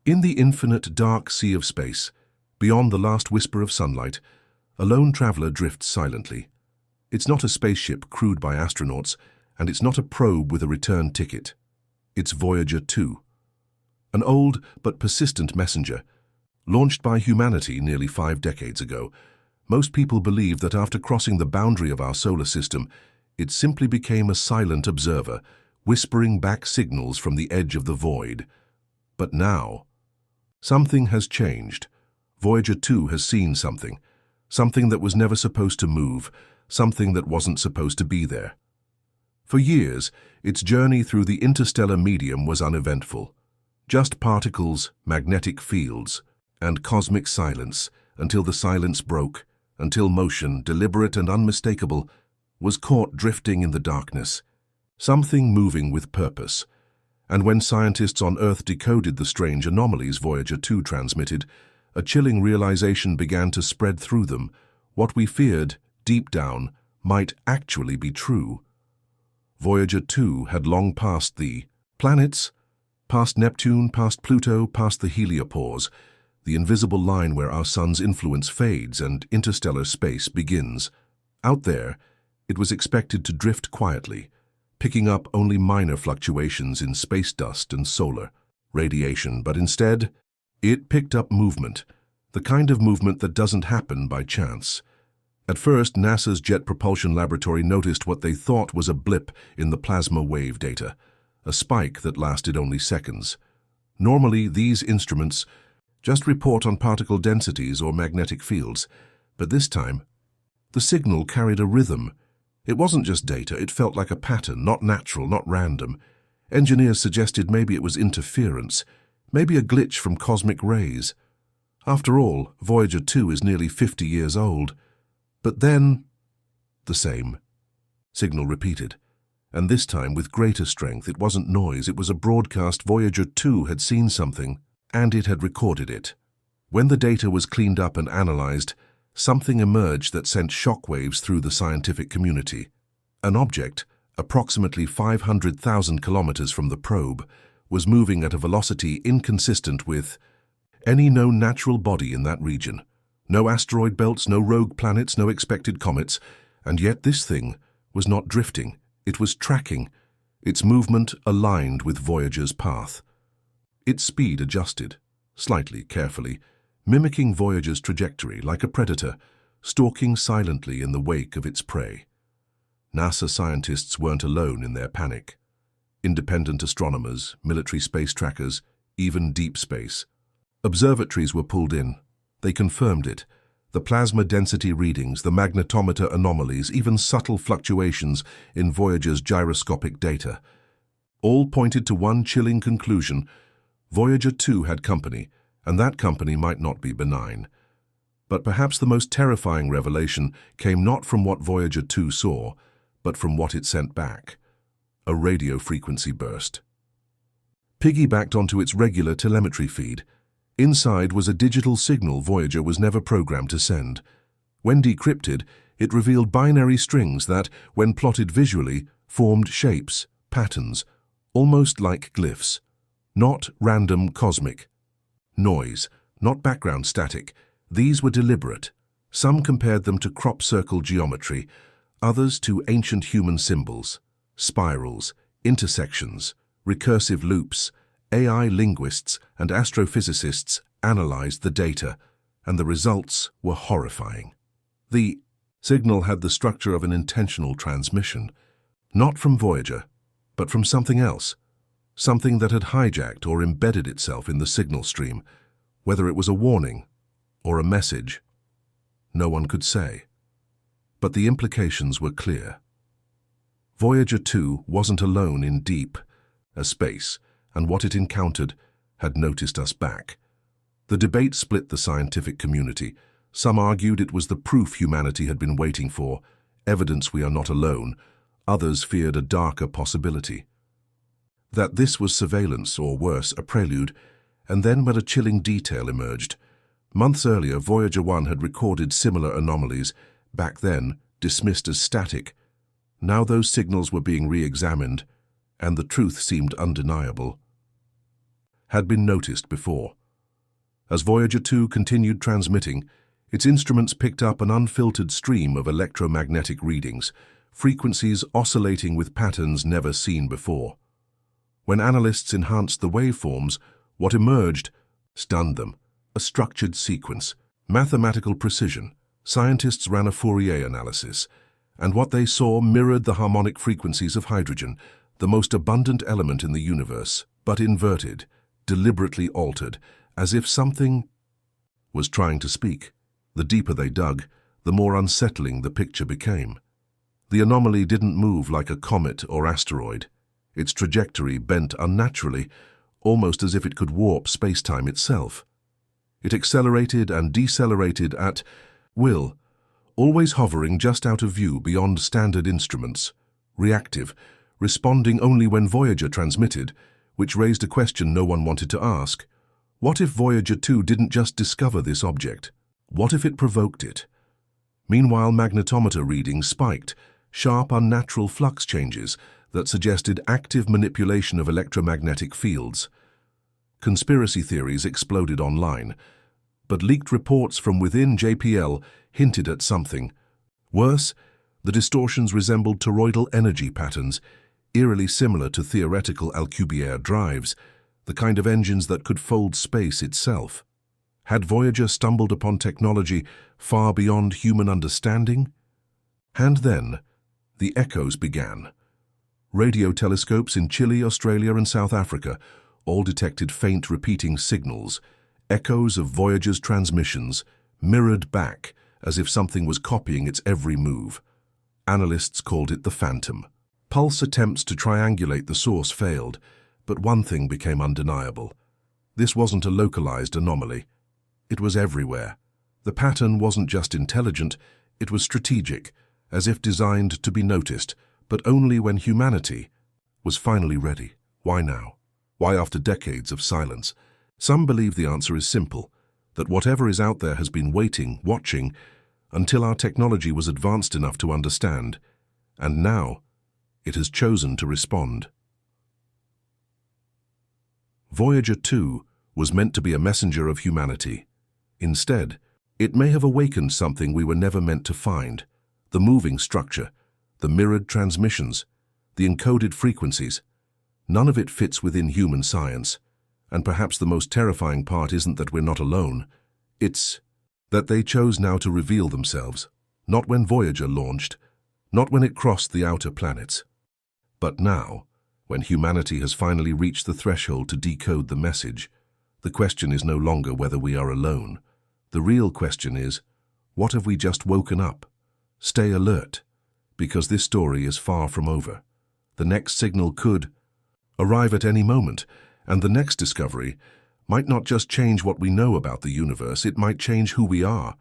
In the infinite dark sea of space, beyond the last whisper of sunlight, a lone traveler drifts silently. It's not a spaceship crewed by astronauts, and it's not a probe with a return ticket. It's Voyager 2. An old but persistent messenger, launched by humanity nearly 5 decades ago. Most people believe that after crossing the boundary of our solar system, it simply became a silent observer, whispering back signals from the edge of the void. But now, something has changed. Voyager 2 has seen something that was never supposed to move, something that wasn't supposed to be there. For years, its journey through the interstellar medium was uneventful. Just particles, magnetic fields, and cosmic silence, until the silence broke, until motion, deliberate and unmistakable, was caught drifting in the darkness, something moving with purpose. And when scientists on Earth decoded the strange anomalies Voyager 2 transmitted, a chilling realization began to spread through them. What we feared, deep down, might actually be true. Voyager 2 had long passed the planets, past Neptune, past Pluto, past the heliopause, the invisible line where our sun's influence fades and interstellar space begins. Out there, it was expected to drift quietly, picking up only minor fluctuations in space dust and solar radiation, but instead, it picked up movement, the kind of movement that doesn't happen by chance. At first, NASA's Jet Propulsion Laboratory noticed what they thought was a blip in the plasma wave data, a spike that lasted only seconds. Normally, these instruments just report on particle densities or magnetic fields, but this time, the signal carried a rhythm. It wasn't just data, it felt like a pattern, not natural, not random. Engineers suggested maybe it was interference, maybe a glitch from cosmic rays. After all, Voyager 2 is nearly 50 years old. But then, the same. Signal repeated. And this time, with greater strength, it wasn't noise, it was a broadcast. Voyager 2 had seen something, and it had recorded it. When the data was cleaned up and analyzed, something emerged that sent shockwaves through the scientific community. An object, approximately 500,000 kilometers from the probe, was moving at a velocity inconsistent with any known natural body in that region. No asteroid belts, no rogue planets, no expected comets, and yet this thing was not drifting, it was tracking, its movement aligned with Voyager's path. Its speed adjusted, slightly, carefully, mimicking Voyager's trajectory like a predator, stalking silently in the wake of its prey. NASA scientists weren't alone in their panic. Independent astronomers, military space trackers, even deep space. Observatories were pulled in. They confirmed it. The plasma density readings, the magnetometer anomalies, even subtle fluctuations in Voyager's gyroscopic data, all pointed to one chilling conclusion. Voyager 2 had company, and that company might not be benign. But perhaps the most terrifying revelation came not from what Voyager 2 saw, but from what it sent back. A radio frequency burst. Piggybacked onto its regular telemetry feed, inside was a digital signal Voyager was never programmed to send. When decrypted, it revealed binary strings that, when plotted visually, formed shapes, patterns, almost like glyphs. Not random cosmic noise, not background static. These were deliberate. Some compared them to crop circle geometry, others to ancient human symbols, spirals, intersections, recursive loops. AI linguists and astrophysicists analyzed the data, and the results were horrifying. The signal had the structure of an intentional transmission, not from Voyager, but from something else. Something that had hijacked or embedded itself in the signal stream. Whether it was a warning or a message, no one could say. But the implications were clear. Voyager 2 wasn't alone in deep space, and what it encountered had noticed us back. The debate split the scientific community. Some argued it was the proof humanity had been waiting for, evidence we are not alone. Others feared a darker possibility. That this was surveillance, or worse, a prelude, and then when a chilling detail emerged. Months earlier, Voyager 1 had recorded similar anomalies, back then dismissed as static. Now those signals were being re-examined, and the truth seemed undeniable. had been noticed before. As Voyager 2 continued transmitting, its instruments picked up an unfiltered stream of electromagnetic readings, frequencies oscillating with patterns never seen before. When analysts enhanced the waveforms, what emerged stunned them. A structured sequence, mathematical precision. Scientists ran a Fourier analysis, and what they saw mirrored the harmonic frequencies of hydrogen, the most abundant element in the universe, but inverted, deliberately altered, as if something was trying to speak. The deeper they dug, the more unsettling the picture became. The anomaly didn't move like a comet or asteroid. Its trajectory bent unnaturally, almost as if it could warp space-time itself. It accelerated and decelerated at will, always hovering just out of view beyond standard instruments, reactive, responding only when Voyager transmitted, which raised a question no one wanted to ask. What if Voyager 2 didn't just discover this object? What if it provoked it? Meanwhile, magnetometer readings spiked, sharp, unnatural flux changes that suggested active manipulation of electromagnetic fields. Conspiracy theories exploded online, but leaked reports from within JPL hinted at something. Worse, the distortions resembled toroidal energy patterns, eerily similar to theoretical Alcubierre drives, the kind of engines that could fold space itself. Had Voyager stumbled upon technology far beyond human understanding? And then, the echoes began. Radio telescopes in Chile, Australia, and South Africa all detected faint repeating signals, echoes of Voyager's transmissions, mirrored back as if something was copying its every move. Analysts called it the Phantom. Pulse attempts to triangulate the source failed, but one thing became undeniable. This wasn't a localized anomaly. It was everywhere. The pattern wasn't just intelligent, it was strategic, as if designed to be noticed, but only when humanity was finally ready. Why now? Why after decades of silence? Some believe the answer is simple, that whatever is out there has been waiting, watching, until our technology was advanced enough to understand, and now it has chosen to respond. Voyager 2 was meant to be a messenger of humanity. Instead, it may have awakened something we were never meant to find: the moving structure, the mirrored transmissions, the encoded frequencies. None of it fits within human science. And perhaps the most terrifying part isn't that we're not alone. It's that they chose now to reveal themselves, not when Voyager launched, not when it crossed the outer planets, but now, when humanity has finally reached the threshold to decode the message. The question is no longer whether we are alone. The real question is, what have we just woken up? Stay alert, because this story is far from over. The next signal could arrive at any moment, and the next discovery might not just change what we know about the universe, it might change who we are.